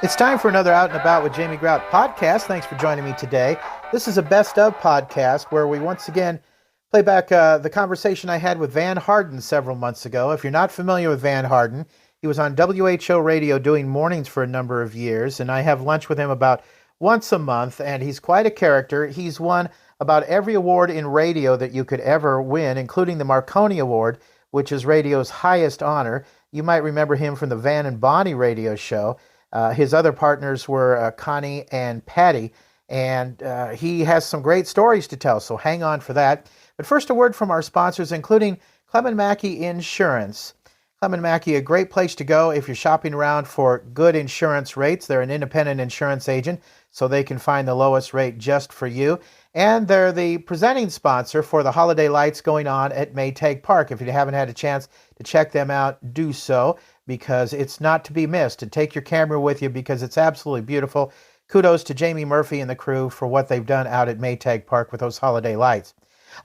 It's time for another Out and About with Jamie Grout podcast. Thanks for joining me today. This is a best of podcast where we once again play back the conversation I had with Van Harden several months ago. If you're not familiar with Van Harden, he was on WHO radio doing mornings for a number of years, and I have lunch with him about once a month, and he's quite a character. He's won about every award in radio that you could ever win, including the Marconi Award, which is radio's highest honor. You might remember him from the Van and Bonnie radio show. His other partners were Connie and Patty, and he has some great stories to tell, so hang on for that. But first, a word from our sponsors, including Clement Mackey Insurance. Clement Mackey, a great place to go if you're shopping around for good insurance rates. They're an independent insurance agent, so they can find the lowest rate just for you. And they're the presenting sponsor for the holiday lights going on at Maytag Park. If you haven't had a chance to check them out, do so, because it's not to be missed. And take your camera with you because it's absolutely beautiful. Kudos to Jamie Murphy and the crew for what they've done out at Maytag Park with those holiday lights.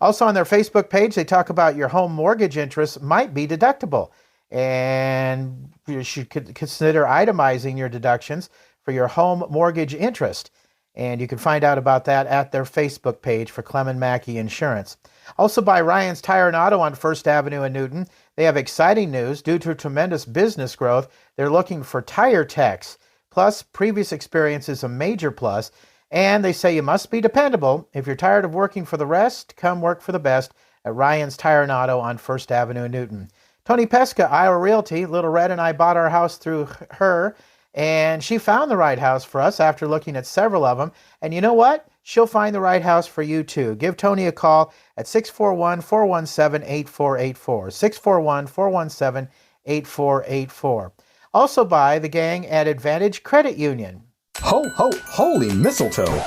Also on their Facebook page, they talk about your home mortgage interest might be deductible. And you should consider itemizing your deductions for your home mortgage interest. And you can find out about that at their Facebook page for Clement Mackey Insurance. Also by Ryan's Tire and Auto on First Avenue in Newton. They have exciting news. Due to tremendous business growth, they're looking for tire techs. Plus, previous experience is a major plus. And they say you must be dependable. If you're tired of working for the rest, come work for the best at Ryan's Tire and Auto on First Avenue in Newton. Tony Pesca, Iowa Realty. Little Red and I bought our house through her. And she found the right house for us after looking at several of them. And you know what? She'll find the right house for you, too. Give Tony a call at 641-417-8484. 641-417-8484. Also by the gang at Advantage Credit Union. Ho, ho, holy mistletoe!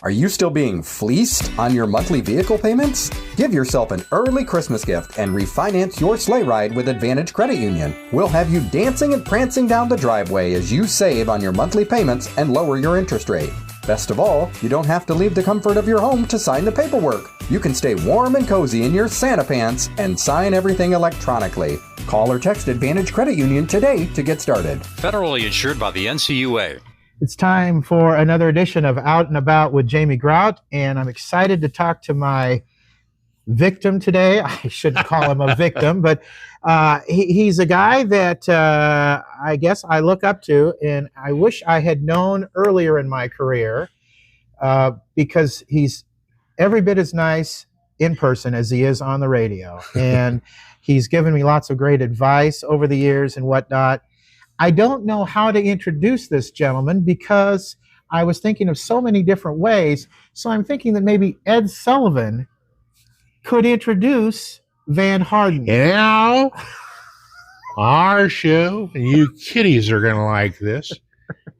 Are you still being fleeced on your monthly vehicle payments? Give yourself an early Christmas gift and refinance your sleigh ride with Advantage Credit Union. We'll have you dancing and prancing down the driveway as you save on your monthly payments and lower your interest rate. Best of all, you don't have to leave the comfort of your home to sign the paperwork. You can stay warm and cozy in your Santa pants and sign everything electronically. Call or text Advantage Credit Union today to get started. Federally insured by the NCUA. It's time for another edition of Out and About with Jamie Grout, and I'm excited to talk to my victim today. I shouldn't call him a victim, but he's a guy that I guess I look up to, and I wish I had known earlier in my career because he's every bit as nice in person as he is on the radio, and he's given me lots of great advice over the years and whatnot. I don't know how to introduce this gentleman because I was thinking of so many different ways. So I'm thinking that maybe Ed Sullivan could introduce Van Harden. Now, our show, and you kiddies are going to like this.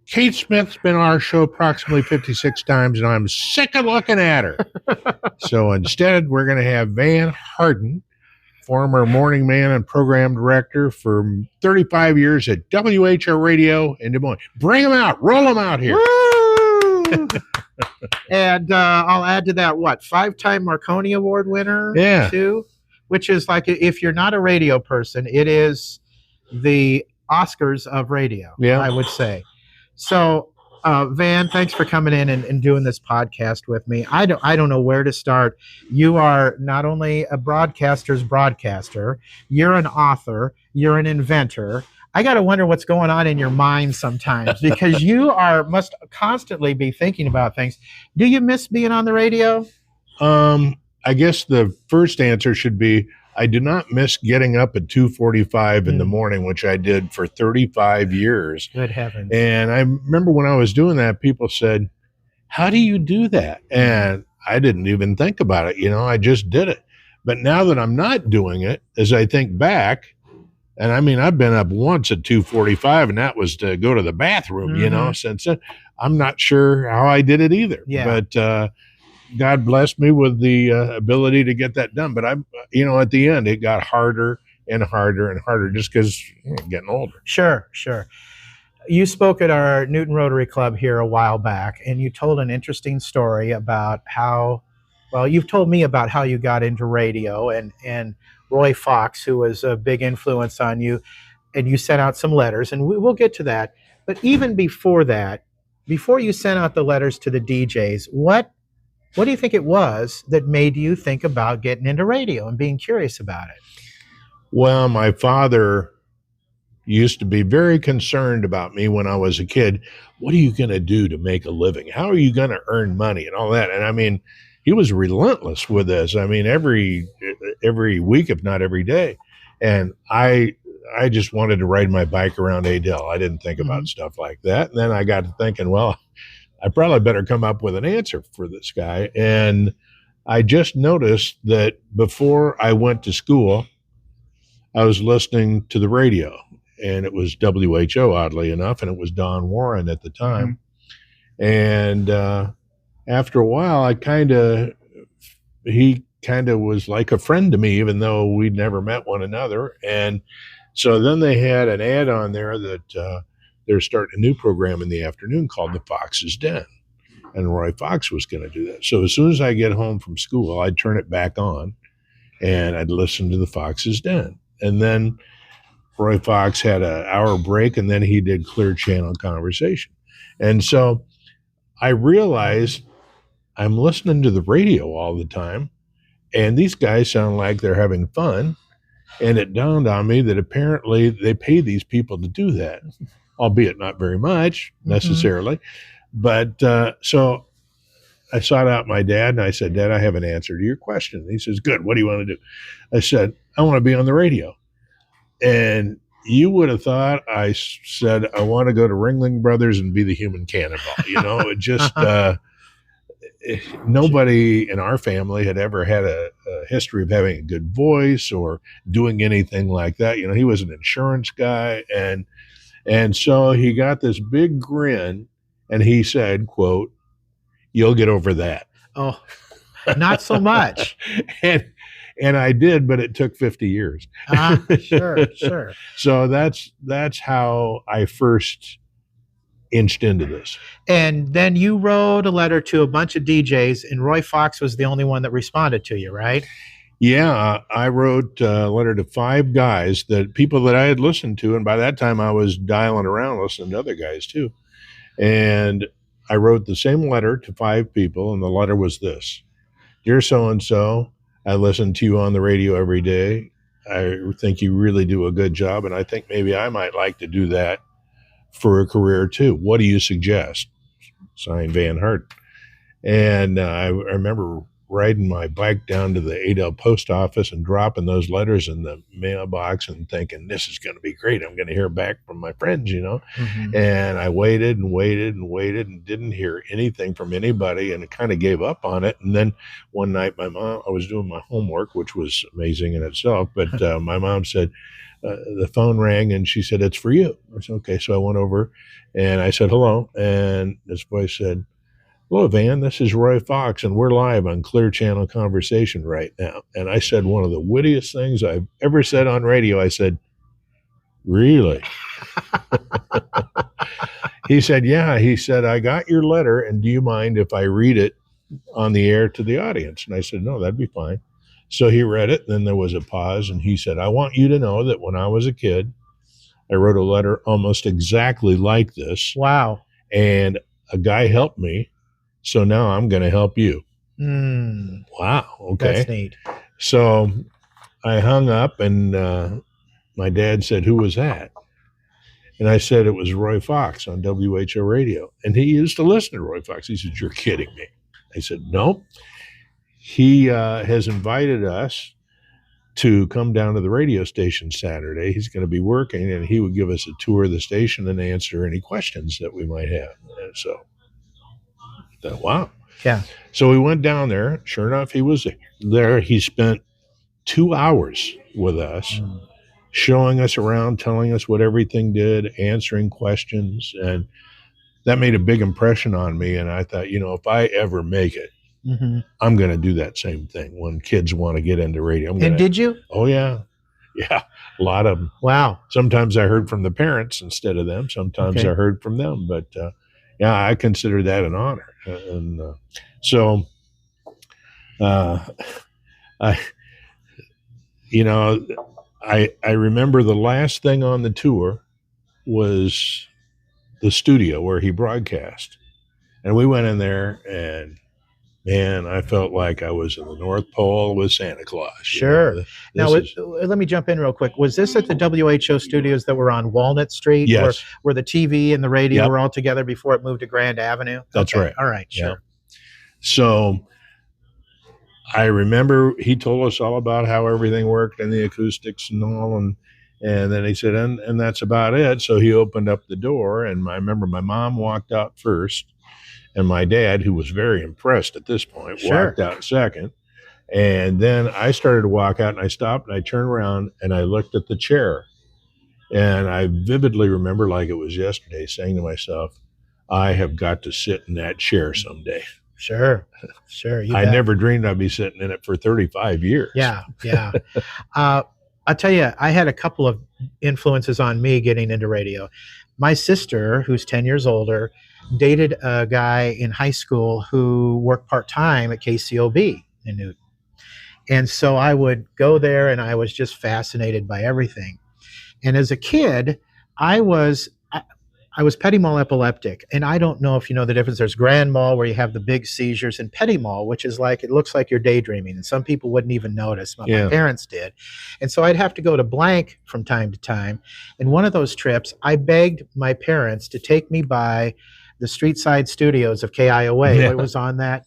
Kate Smith's been on our show approximately 56 times, and I'm sick of looking at her. So instead, we're going to have Van Harden, former morning man and program director for 35 years at WHO Radio in Des Moines. Bring them out. Roll them out here. Woo! And I'll add to that, 5-time Marconi Award winner? Yeah. Too? Which is like, if you're not a radio person, it is the Oscars of radio, yeah, I would say. So, Van, thanks for coming in and doing this podcast with me. I don't know where to start. You are not only a broadcaster's broadcaster, you're an author, you're an inventor. I got to wonder what's going on in your mind sometimes because you must constantly be thinking about things. Do you miss being on the radio? I guess the first answer should be I do not miss getting up at 2:45 in the morning, which I did for 35 years. Good heavens. And I remember when I was doing that, people said, how do you do that? And I didn't even think about it. I just did it. But now that I'm not doing it, as I think back, and I mean, I've been up once at 2:45, and that was to go to the bathroom, since then. I'm not sure how I did it either. Yeah. But God blessed me with the ability to get that done. But at the end, it got harder and harder and harder just because getting older. Sure. You spoke at our Newton Rotary Club here a while back, and you told an interesting story about you've told me about how you got into radio and Roy Fox, who was a big influence on you, and you sent out some letters, and we'll get to that. But even before that, before you sent out the letters to the DJs, what do you think it was that made you think about getting into radio and being curious about it? Well, my father used to be very concerned about me when I was a kid. What are you going to do to make a living? How are you going to earn money and all that? And I mean, he was relentless with this. I mean, every week, if not every day. And I just wanted to ride my bike around Adel. I didn't think about stuff like that. And then I got to thinking, well, I probably better come up with an answer for this guy. And I just noticed that before I went to school, I was listening to the radio, and it was WHO, oddly enough, and it was Don Warren at the time. And after a while, he kind of was like a friend to me, even though we'd never met one another. And so then they had an ad on there that they're starting a new program in the afternoon called The Fox's Den. And Roy Fox was going to do that. So as soon as I get home from school, I'd turn it back on and I'd listen to The Fox's Den. And then Roy Fox had an hour break, and then he did Clear Channel Conversation. And so I realized I'm listening to the radio all the time, and these guys sound like they're having fun. And it dawned on me that apparently they pay these people to do that, albeit not very much necessarily. But so I sought out my dad, and I said, Dad, I have an answer to your question. And he says, good, what do you want to do? I said, I want to be on the radio. And you would have thought I said, I want to go to Ringling Brothers and be the human cannonball. You know, it just, nobody in our family had ever had a history of having a good voice or doing anything like that. You know, he was an insurance guy. And so he got this big grin, and he said, quote, you'll get over that. Oh, not so much. And I did, but it took 50 years. Sure. So that's how I first inched into this. And then you wrote a letter to a bunch of DJs, and Roy Fox was the only one that responded to you, right? Yeah, I wrote a letter to 5 guys, people that I had listened to, and by that time I was dialing around listening to other guys too. And I wrote the same letter to 5 people, and the letter was this: Dear so-and-so, I listen to you on the radio every day. I think you really do a good job, and I think maybe I might like to do that for a career too. What do you suggest? Signed, Van Harden. And I remember riding my bike down to the Adel post office and dropping those letters in the mailbox and thinking, this is going to be great. I'm going to hear back from my friends, you know. And I waited and didn't hear anything from anybody, and kind of gave up on it. And then one night I was doing my homework, which was amazing in itself, but my mom said, the phone rang, and she said, it's for you. I said, okay. So I went over and I said, hello. And this voice said, hello, Van, this is Roy Fox, and we're live on Clear Channel Conversation right now. And I said one of the wittiest things I've ever said on radio. I said, really? He said, yeah. He said, I got your letter, and do you mind if I read it on the air to the audience? And I said, no, that'd be fine. So he read it. Then there was a pause, and he said, I want you to know that when I was a kid, I wrote a letter almost exactly like this. Wow. And a guy helped me. So now I'm going to help you. Wow. Okay. That's neat. So I hung up, and my dad said, who was that? And I said, it was Roy Fox on WHO radio. And he used to listen to Roy Fox. He said, you're kidding me. I said, no. He has invited us to come down to the radio station Saturday. He's going to be working, and he would give us a tour of the station and answer any questions that we might have. And so I thought, wow. Yeah. So we went down there. Sure enough, he was there. He spent 2 hours with us, showing us around, telling us what everything did, answering questions. And that made a big impression on me. And I thought, if I ever make it, I'm going to do that same thing when kids want to get into radio. And did you? Oh, yeah. Yeah, a lot of them. Wow. Sometimes I heard from the parents instead of them. Sometimes I heard from them. But, yeah, I consider that an honor. And so I remember the last thing on the tour was the studio where he broadcast. And we went in there, and man, I felt like I was in the North Pole with Santa Claus. Sure. Now, let me jump in real quick. Was this at the WHO studios that were on Walnut Street? Yes. Where the TV and the radio were all together before it moved to Grand Avenue? That's right. All right, sure. Yeah. So I remember he told us all about how everything worked and the acoustics and all, and then he said, and that's about it. So he opened up the door, and I remember my mom walked out first, and my dad, who was very impressed at this point, walked out second. And then I started to walk out, and I stopped, and I turned around, and I looked at the chair. And I vividly remember, like it was yesterday, saying to myself, I have got to sit in that chair someday. Sure. I never dreamed I'd be sitting in it for 35 years. Yeah. I'll tell you, I had a couple of influences on me getting into radio. My sister, who's 10 years older, dated a guy in high school who worked part-time at KCOB in Newton. And so I would go there, and I was just fascinated by everything. And as a kid, I was petit mal epileptic. And I don't know if you know the difference. There's grand mal, where you have the big seizures, and petit mal, which is like, it looks like you're daydreaming. And some people wouldn't even notice, but my parents did. And so I'd have to go to blank from time to time. And one of those trips, I begged my parents to take me by the street side studios of KIOA. It was on that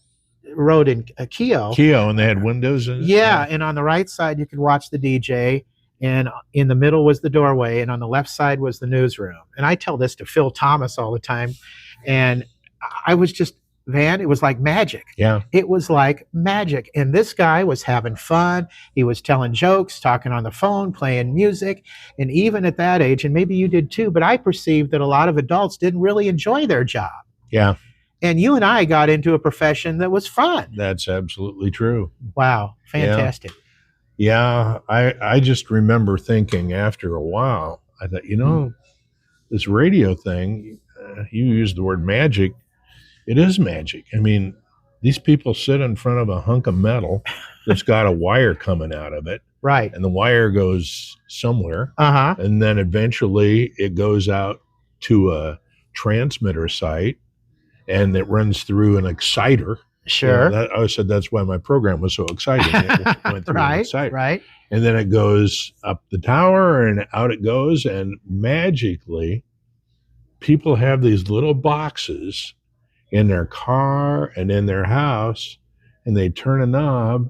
road in Keogh. And they had windows in it? Yeah, and on the right side, you could watch the DJ. And in the middle was the doorway, and on the left side was the newsroom. And I tell this to Phil Thomas all the time. And I was just, Van, it was like magic. Yeah. It was like magic. And this guy was having fun. He was telling jokes, talking on the phone, playing music. And even at that age, and maybe you did too, but I perceived that a lot of adults didn't really enjoy their job. Yeah. And you and I got into a profession that was fun. That's absolutely true. Wow. Fantastic. Yeah, I just remember thinking after a while, I thought, this radio thing, you used the word magic. It is magic. I mean, these people sit in front of a hunk of metal that's got a wire coming out of it. Right. And the wire goes somewhere. Uh-huh. And then eventually it goes out to a transmitter site, and it runs through an exciter. Sure. I said that's why my program was so exciting. It went through an exciter. Right. And then it goes up the tower, and out it goes. And magically, people have these little boxes in their car and in their house, and they turn a knob,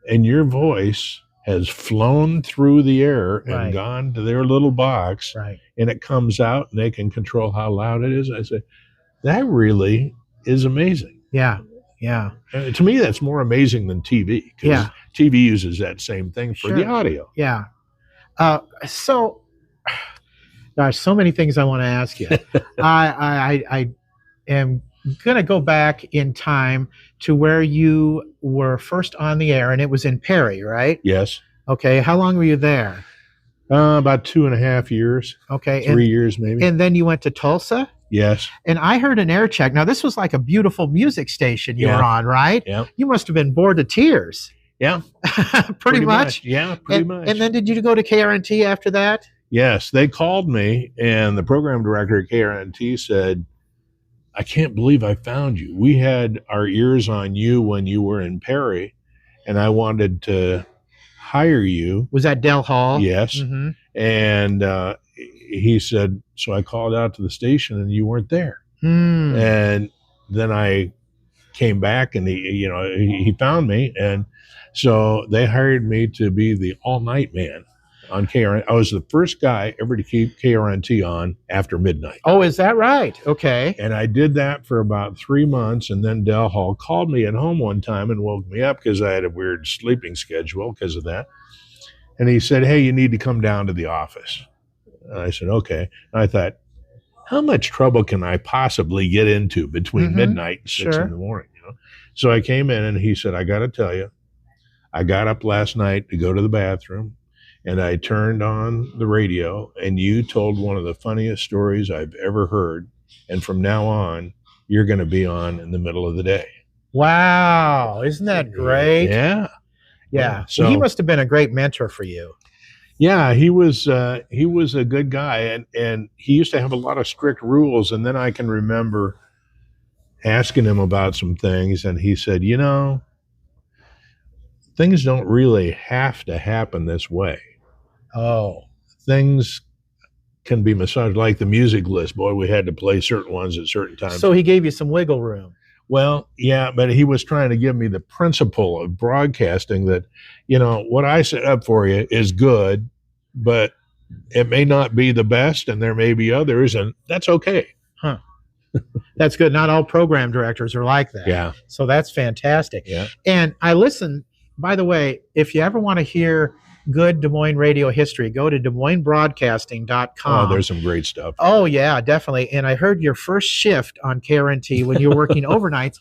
and your voice has flown through the air and gone to their little box. Right. And it comes out, and they can control how loud it is. I said, that really is amazing. Yeah. Yeah. To me, that's more amazing than TV. Yeah. TV uses that same thing for the audio. Yeah. So, gosh, so many things I want to ask you. I am going to go back in time to where you were first on the air, and it was in Perry, right? Yes. Okay. How long were you there? About 2.5 years. Okay. 3 years, maybe. And then you went to Tulsa? Yes. And I heard an air check. Now, this was like a beautiful music station you were on, right? Yeah. You must have been bored to tears. Yeah. pretty much. Yeah, pretty much. And then did you go to KRNT after that? Yes. They called me, and the program director at KRNT said, I can't believe I found you. We had our ears on you when you were in Perry, and I wanted to hire you. Was that Del Hall? Yes. Mm-hmm. And he said, so I called out to the station, and you weren't there. Mm. And then I came back, and he found me. And so they hired me to be the all-night man on KRNT. I was the first guy ever to keep KRNT on after midnight. Oh, is that right? Okay. And I did that for about 3 months. And then Del Hall called me at home one time and woke me up because I had a weird sleeping schedule because of that. And he said, hey, you need to come down to the office. And I said, okay. And I thought, how much trouble can I possibly get into between midnight and 6 in the morning? So I came in, and he said, I got to tell you, I got up last night to go to the bathroom, and I turned on the radio, and you told one of the funniest stories I've ever heard. And from now on, you're going to be on in the middle of the day. Wow. Isn't that great? Yeah. Yeah. So he must have been a great mentor for you. Yeah, he was a good guy, and he used to have a lot of strict rules. And then I can remember asking him about some things, and he said, things don't really have to happen this way. Oh, Things can be massaged, like the music list. Boy, we had to play certain ones at certain times. so he gave you some wiggle room. Well, yeah, but he was trying to give me the principle of broadcasting that, what I set up for you is good, but it may not be the best, and there may be others, and that's okay. Huh. That's good. Not all program directors are like that. Yeah. So that's fantastic. Yeah. And I listen, by the way, if you ever want to hear good Des Moines radio history, go to DesMoinesBroadcasting.com. Oh, there's some great stuff. Oh, yeah, definitely. And I heard your first shift on KRNT when you were working overnights.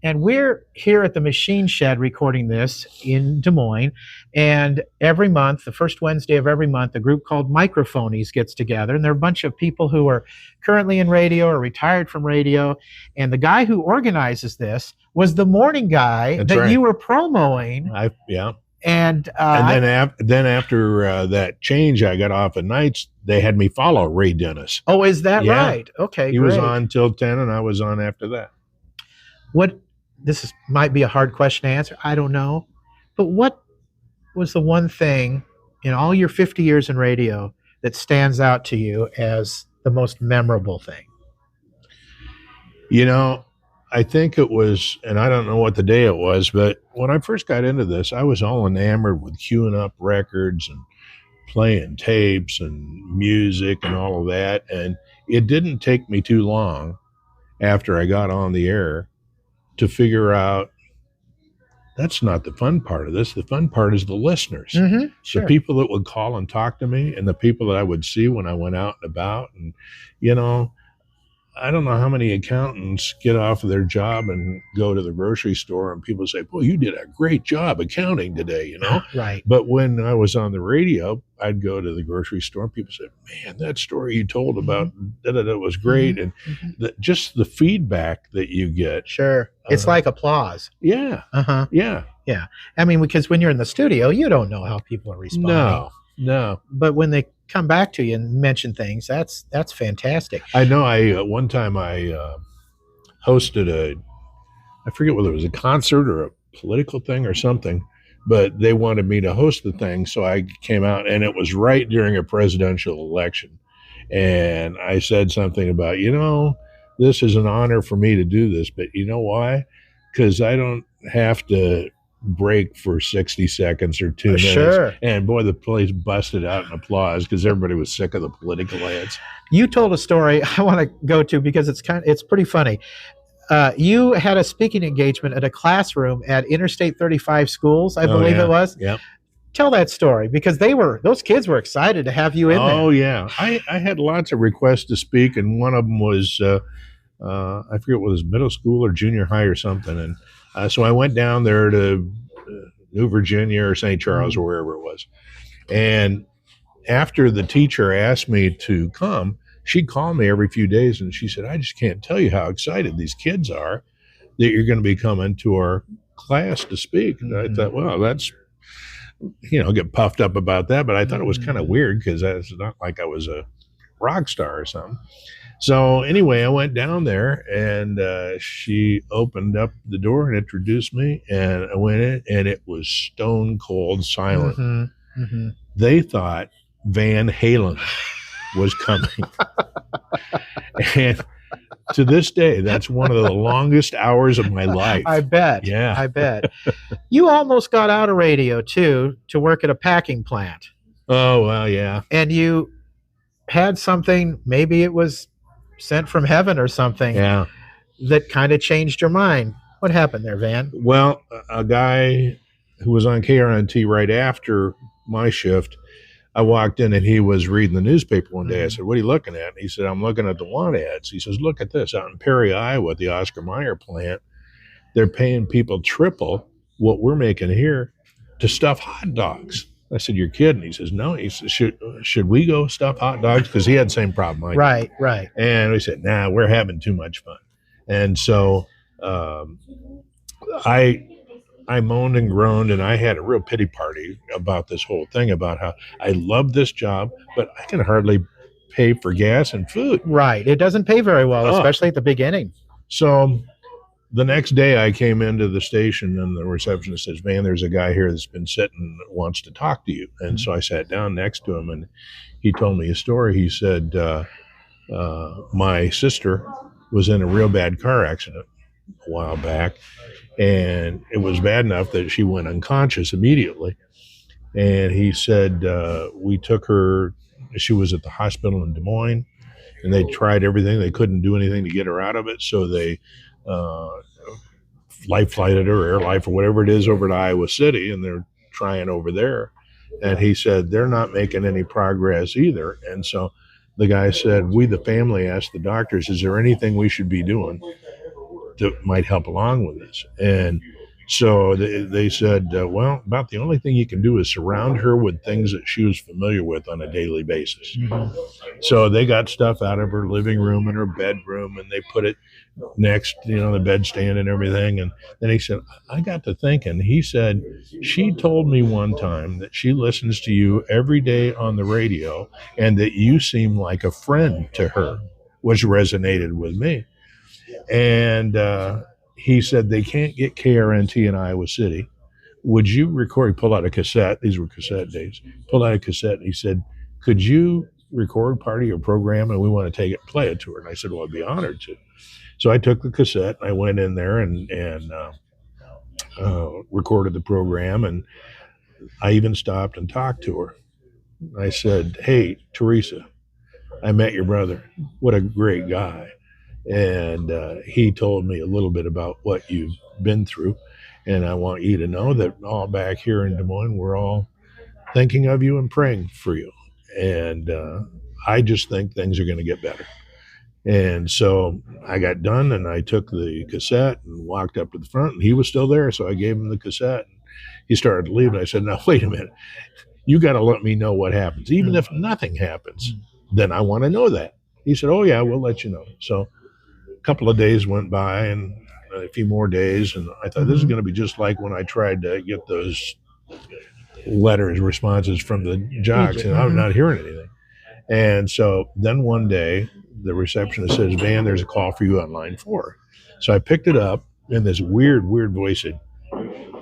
And we're here at the Machine Shed recording this in Des Moines. And every month, the first Wednesday of every month, a group called Microphonies gets together. And they're a bunch of people who are currently in radio or retired from radio. And the guy who organizes this was the morning guy That's that right. you were promoting. Yeah. And then after that change, I got off at nights. They had me follow Ray Dennis. oh, is that Yeah. right? Okay, He great. was on till 10, and I was on after that. Might be a hard question to answer. I don't know. But what was the one thing in all your 50 years in radio that stands out to you as the most memorable thing? I think it was, and I don't know what the day it was, but when I first got into this, I was all enamored with queuing up records and playing tapes and music and all of that. And it didn't take me too long after I got on the air to figure out that's not the fun part of this. The fun part is the listeners, Mm-hmm. Sure. the people that would call and talk to me, and the people that I would see when I went out and about. And, I don't know how many accountants get off of their job and go to the grocery store and people say, boy, you did a great job accounting today, Right. But when I was on the radio, I'd go to the grocery store and people said, man, that story you told about that was great. And just the feedback that you get. Sure. It's like applause. Yeah. Uh-huh. Yeah. Yeah. I mean, because when you're in the studio, you don't know how people are responding. No. But when they come back to you and mention things, that's fantastic. I know one time I hosted I forget whether it was a concert or a political thing or something, but they wanted me to host the thing. So I came out, and it was right during a presidential election. And I said something about, this is an honor for me to do this, but you know why? Because I don't have to break for 60 seconds or 2 minutes. Sure. And boy, the place busted out in applause because everybody was sick of the political ads. You told a story I want to go to because it's pretty funny. You had a speaking engagement at a classroom at Interstate 35 schools, I believe it was. Yeah. Tell that story because those kids were excited to have you in there. Oh yeah, I had lots of requests to speak, and one of them was I forget whether it was middle school or junior high or something, and so I went down there to New Virginia or St. Charles or wherever it was, and after the teacher asked me to come, she'd call me every few days, and she said, "I just can't tell you how excited these kids are that you're going to be coming to our class to speak." And I thought, well, that's get puffed up about that, but I thought it was kind of weird because it's not like I was a rock star or something. So anyway, I went down there, and she opened up the door and introduced me, and I went in, and it was stone cold silent. Mm-hmm. Mm-hmm. They thought Van Halen was coming. And to this day, that's one of the longest hours of my life. I bet. Yeah. I bet. You almost got out of radio, too, to work at a packing plant. Oh, well, yeah. And you had something, maybe it was sent from heaven or something, that kind of changed your mind. What happened there, Van? Well, a guy who was on KRNT right after my shift, I walked in and he was reading the newspaper one day. I said, "What are you looking at?" And he said, "I'm looking at the want ads." He says, "Look at this. Out in Perry, Iowa, at the Oscar Mayer plant, they're paying people triple what we're making here to stuff hot dogs." I said, "You're kidding." He says, "No." He says, should we go stuff hot dogs? Because he had the same problem I did. Right. And we said, "Nah, we're having too much fun." And so I I moaned and groaned, and I had a real pity party about this whole thing, about how I love this job, but I can hardly pay for gas and food. Right. It doesn't pay very well, Oh. especially at the beginning. So the next day I came into the station, and the receptionist says, "Man, there's a guy here that's been sitting that wants to talk to you." And so I sat down next to him, and he told me a story. He said, my sister was in a real bad car accident a while back, and it was bad enough that she went unconscious immediately. And he said, we took her, she was at the hospital in Des Moines, and they tried everything. They couldn't do anything to get her out of it. So they life flighted her, air life or whatever it is, over to Iowa City, and they're trying over there. And he said, they're not making any progress either. And so the guy said, we, the family, asked the doctors, is there anything we should be doing that might help along with this? And so they said, well, about the only thing you can do is surround her with things that she was familiar with on a daily basis. Mm-hmm. So they got stuff out of her living room and her bedroom, and they put it next, the bedstand and everything. And then he said, I got to thinking. He said, she told me one time that she listens to you every day on the radio, and that you seem like a friend to her, which resonated with me. And he said, they can't get KRNT in Iowa City. Would you record? He pulled out a cassette. These were cassette days. Pulled out a cassette, and he said, could you record part of your program, and we want to take it, play it to her? And I said, well, I'd be honored to. So I took the cassette, and I went in there and recorded the program, and I even stopped and talked to her. I said, hey, Teresa, I met your brother. What a great guy. And he told me a little bit about what you've been through. And I want you to know that all back here in Des Moines, we're all thinking of you and praying for you. And I just think things are going to get better. And so I got done, and I took the cassette and walked up to the front, and he was still there. So I gave him the cassette. And he started leaving. I said, now, wait a minute. You got to let me know what happens. Even if nothing happens, then I want to know that. He said, oh, yeah, we'll let you know. So a couple of days went by, and a few more days, and I thought, this is going to be just like when I tried to get those responses from the jocks, and I'm not hearing anything. And so then one day, the receptionist says, Van, there's a call for you on line 4. So I picked it up, and this weird voice said,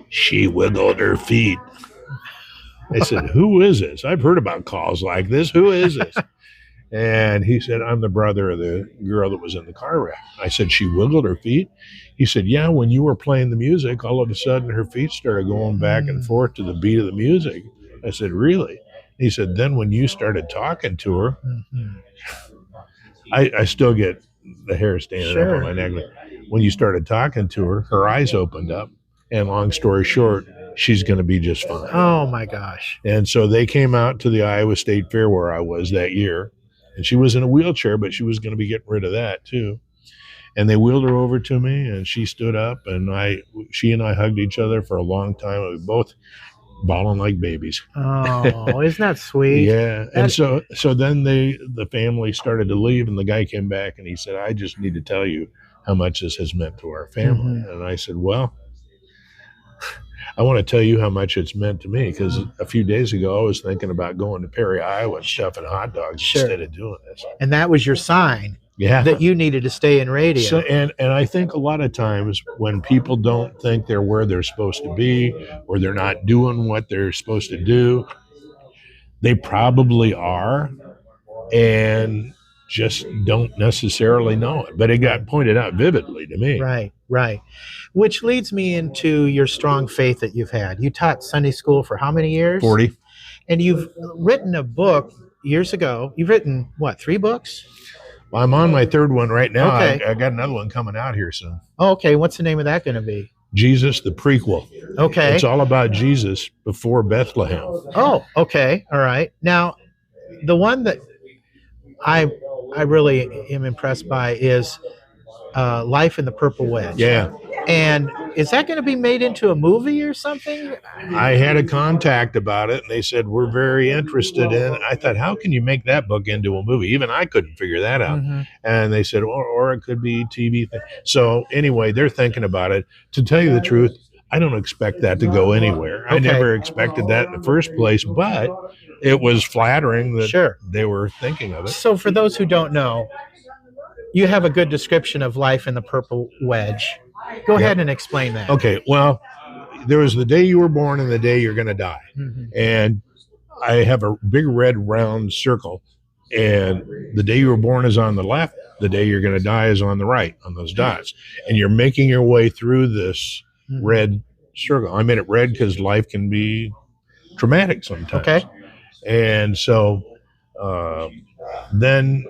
she wiggled her feet. I said, who is this? I've heard about calls like this. Who is this? And he said, I'm the brother of the girl that was in the car wreck. I said, she wiggled her feet? He said, yeah, when you were playing the music, all of a sudden her feet started going back and forth to the beat of the music. I said, really? He said, then when you started talking to her, I still get the hair standing up on my neck. When you started talking to her, her eyes opened up. And long story short, she's going to be just fine. Oh, my gosh. And so they came out to the Iowa State Fair where I was that year. And she was in a wheelchair, but she was going to be getting rid of that too. And they wheeled her over to me, and she stood up, and she and I hugged each other for a long time. We were both bawling like babies. Oh, isn't that sweet? Yeah. And so then the family started to leave, and the guy came back, and he said, I just need to tell you how much this has meant to our family. And I said, well, I want to tell you how much it's meant to me, because a few days ago I was thinking about going to Perry, Iowa and stuffing hot dogs instead of doing this. And that was your sign that you needed to stay in radio. So, and I think a lot of times when people don't think they're where they're supposed to be, or they're not doing what they're supposed to do, they probably are and just don't necessarily know it. But it got pointed out vividly to me. Right. Which leads me into your strong faith that you've had. You taught Sunday school for how many years? 40. And you've written a book years ago. You've written, 3 books? Well, I'm on my 3rd one right now. Okay. I got another one coming out here soon. Oh, okay. What's the name of that going to be? Jesus, the prequel. Okay. It's all about Jesus before Bethlehem. Oh, okay. All right. Now, the one that I really am impressed by is Life in the Purple Wedge. Yeah. And is that going to be made into a movie or something? I had a contact about it, and they said, we're very interested in it. I thought, how can you make that book into a movie? Even I couldn't figure that out. And they said, or it could be TV thing. So anyway, they're thinking about it. To tell you the truth, I don't expect that to go anywhere. I Okay. never expected that in the first place, but it was flattering that Sure. they were thinking of it. So for those who don't know, you have a good description of life in the purple wedge. Go ahead and explain that. Okay, well, there was the day you were born and the day you're going to die. Mhm. And I have a big red round circle, and the day you were born is on the left, the day you're going to die is on the right, on those dots. And you're making your way through this red circle. I made it red because life can be traumatic sometimes. Okay. And so then,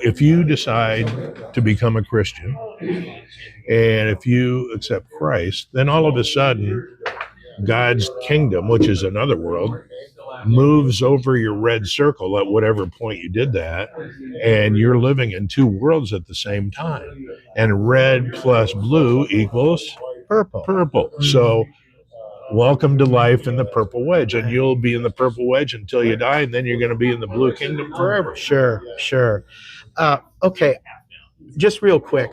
if you decide to become a Christian and if you accept Christ, then all of a sudden God's kingdom, which is another world, moves over your red circle at whatever point you did that, and you're living in two worlds at the same time. And red plus blue equals purple. So welcome to life in the purple wedge, and you'll be in the purple wedge until you die, and then you're going to be in the blue kingdom forever. Sure. Okay, just real quick.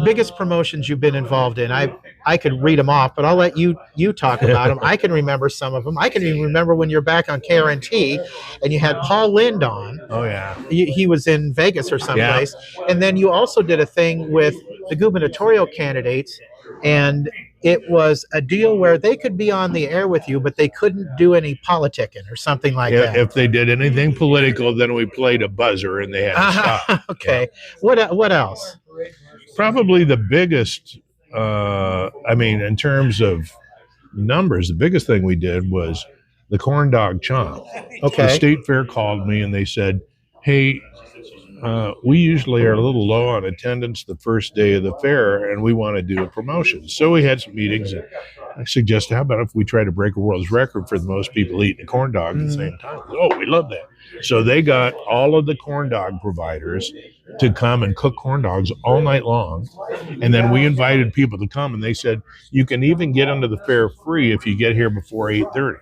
Biggest promotions you've been involved in. I could read them off, but I'll let you talk about them. I can remember some of them. I can even remember when you're back on KRNT and you had Paul Lind on. Oh, yeah. He was in Vegas or someplace. Yeah. And then you also did a thing with the gubernatorial candidates, and it was a deal where they could be on the air with you, but they couldn't do any politicking or something like that. If they did anything political, then we played a buzzer and they had to stop. Okay. Yeah. What else? Probably the biggest, in terms of numbers, the biggest thing we did was the corn dog chomp. Okay. The state fair called me and they said, hey, we usually are a little low on attendance the first day of the fair, and we want to do a promotion. So we had some meetings, and I suggested, how about if we try to break a world's record for the most people eating a corn dog at the same time? Oh, we love that. So they got all of the corn dog providers to come and cook corn dogs all night long. And then we invited people to come, and they said, you can even get into the fair free if you get here before 8:30.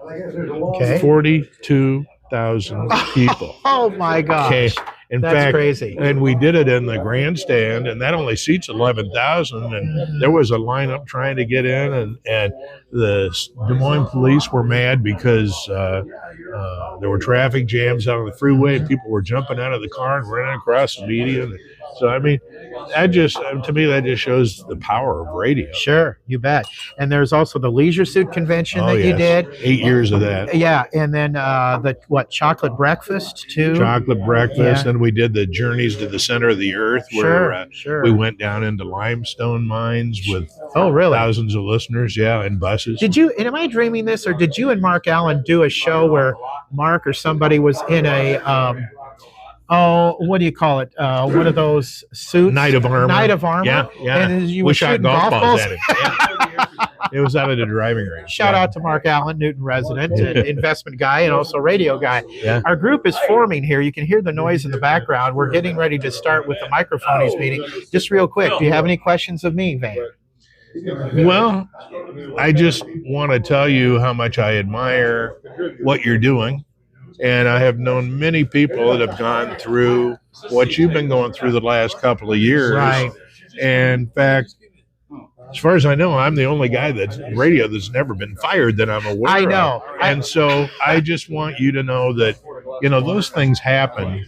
Okay. 42,000 people. Oh my gosh. Okay. In That's fact, crazy. And we did it in the grandstand, and that only seats 11,000. And there was a lineup trying to get in, and the Des Moines police were mad because there were traffic jams out on the freeway, and people were jumping out of the car and running across the median. So, to me, that just shows the power of radio. Sure, you bet. And there's also the Leisure Suit Convention you did. 8 years of that. Yeah, and then chocolate breakfast too. Chocolate breakfast, and we did the Journeys to the Center of the Earth, where sure. we went down into limestone mines with really? thousands of listeners, and buses. Did you? And am I dreaming this, or did you and Mark Allen do a show where Mark or somebody was in a what do you call it? One of those suits? Knight of armor. Yeah. And you we were shot shooting golf balls balls at it. Yeah. It was out of the driving range. Shout out to Mark Allen, Newton resident, investment guy, and also radio guy. Yeah. Our group is forming here. You can hear the noise in the background. We're getting ready to start with the microphones meeting. Just real quick, do you have any questions of me, Van? Well, I just want to tell you how much I admire what you're doing. And I have known many people that have gone through what you've been going through the last couple of years. Right. And in fact, as far as I know, I'm the only guy that's radio that's never been fired that I'm aware of. I know. And so I just want you to know that, those things happen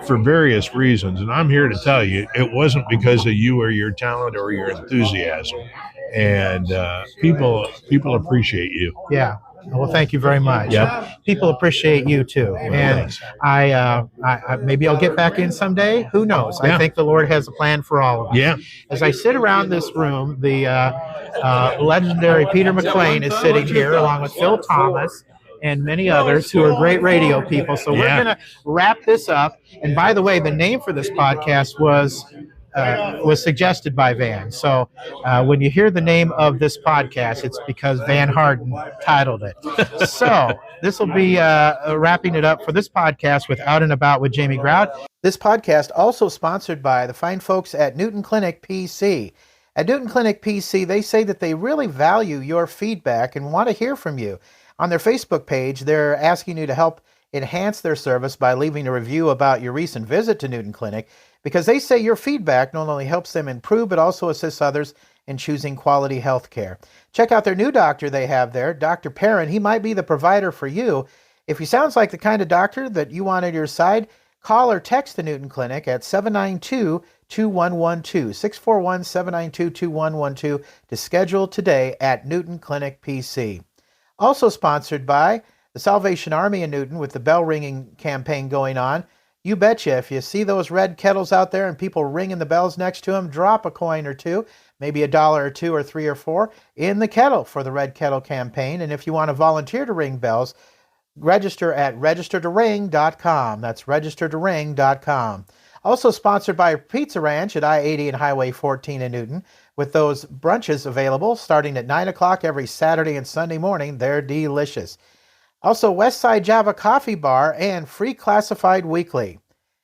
for various reasons. And I'm here to tell you, it wasn't because of you or your talent or your enthusiasm. And people appreciate you. Yeah. Well, thank you very much. Yep. People appreciate you too, and I maybe I'll get back in someday. Who knows? Yeah. I think the Lord has a plan for all of us. Yeah. As I sit around this room, the legendary Peter McLean is sitting here along with Phil Thomas and many others who are great radio people. So we're going to wrap this up. And by the way, the name for this podcast was suggested by Van. So when you hear the name of this podcast, it's because Van Harden titled it. So this will be wrapping it up for this podcast with Out and About with Jamie Grout. This podcast also sponsored by the fine folks at Newton Clinic PC. At Newton Clinic PC, they say that they really value your feedback and want to hear from you. On their Facebook page, they're asking you to help enhance their service by leaving a review about your recent visit to Newton Clinic. because they say your feedback not only helps them improve, but also assists others in choosing quality health care. Check out their new doctor they have there, Dr. Perrin. He might be the provider for you. If he sounds like the kind of doctor that you want at your side, call or text the Newton Clinic at 792-2112, 641-792-2112 to schedule today at Newton Clinic PC. Also sponsored by the Salvation Army in Newton with the bell ringing campaign going on. You betcha, if you see those red kettles out there and people ringing the bells next to them, drop a coin or two, maybe $1 or $2 or $3 or $4 in the kettle for the Red Kettle campaign. And if you want to volunteer to ring bells, register at registertoring.com. That's registertoring.com. Also sponsored by Pizza Ranch at I-80 and Highway 14 in Newton, with those brunches available starting at 9 o'clock every Saturday and Sunday morning. They're delicious. Also, Westside Java Coffee Bar and Free Classified Weekly.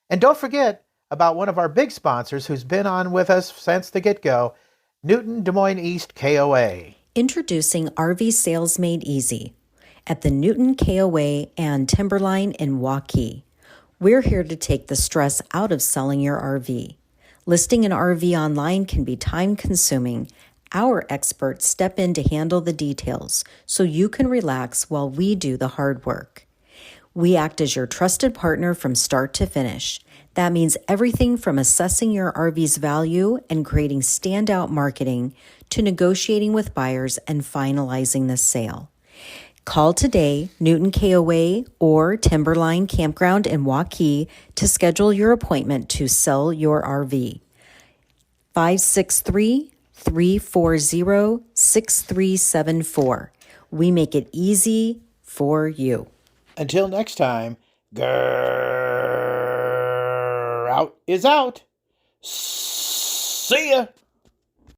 And don't forget about one of our big sponsors who's been on with us since the get-go, Newton Des Moines East KOA. Introducing RV Sales Made Easy at the Newton KOA and Timberline in Waukee. We're here to take the stress out of selling your RV. Listing an RV online can be time-consuming. Our experts step in to handle the details so you can relax while we do the hard work. We act as your trusted partner from start to finish. That means everything from assessing your RV's value and creating standout marketing to negotiating with buyers and finalizing the sale. Call today, Newton KOA or Timberline Campground in Waukee to schedule your appointment to sell your RV. 563-340-6374. We make it easy for you. Until next time, out is out. See ya.